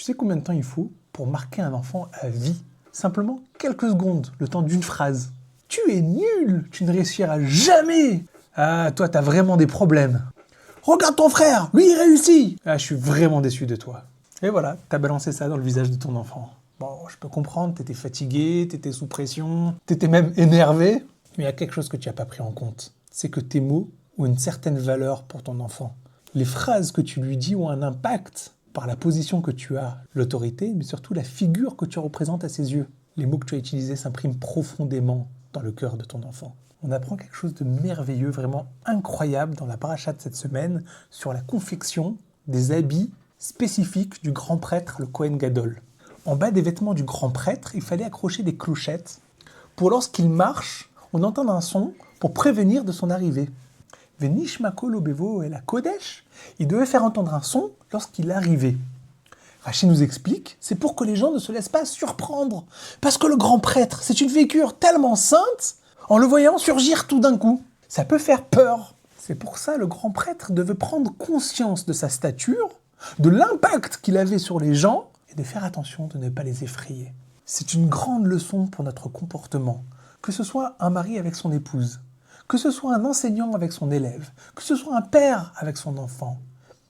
Tu sais combien de temps il faut pour marquer un enfant à vie? Simplement quelques secondes, le temps d'une phrase. Tu es nul, tu ne réussiras jamais. Ah, toi, t'as vraiment des problèmes. Regarde ton frère, lui il réussit. Ah, je suis vraiment déçu de toi. Et voilà, t'as balancé ça dans le visage de ton enfant. Bon, je peux comprendre, t'étais fatigué, t'étais sous pression, t'étais même énervé. Mais il y a quelque chose que tu n'as pas pris en compte. C'est que tes mots ont une certaine valeur pour ton enfant. Les phrases que tu lui dis ont un impact par la position que tu as, l'autorité, mais surtout la figure que tu représentes à ses yeux. Les mots que tu as utilisés s'impriment profondément dans le cœur de ton enfant. On apprend quelque chose de merveilleux, vraiment incroyable dans la paracha de cette semaine sur la confection des habits spécifiques du grand prêtre, le Kohen Gadol. En bas des vêtements du grand prêtre, il fallait accrocher des clochettes pour lorsqu'il marche, on entend un son pour prévenir de son arrivée. Venishmako lobevo et la Kodesh, il devait faire entendre un son lorsqu'il arrivait. Rachid nous explique, c'est pour que les gens ne se laissent pas surprendre. Parce que le grand prêtre, c'est une figure tellement sainte, en le voyant surgir tout d'un coup, ça peut faire peur. C'est pour ça le grand prêtre devait prendre conscience de sa stature, de l'impact qu'il avait sur les gens, et de faire attention de ne pas les effrayer. C'est une grande leçon pour notre comportement. Que ce soit un mari avec son épouse, que ce soit un enseignant avec son élève, que ce soit un père avec son enfant,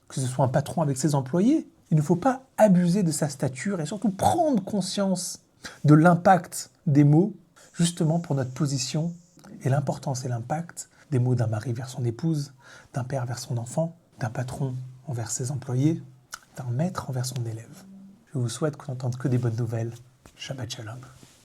que ce soit un patron avec ses employés, il ne faut pas abuser de sa stature et surtout prendre conscience de l'impact des mots, justement pour notre position et l'importance et l'impact des mots d'un mari vers son épouse, d'un père vers son enfant, d'un patron envers ses employés, d'un maître envers son élève. Je vous souhaite qu'on n'entende que des bonnes nouvelles. Shabbat Shalom.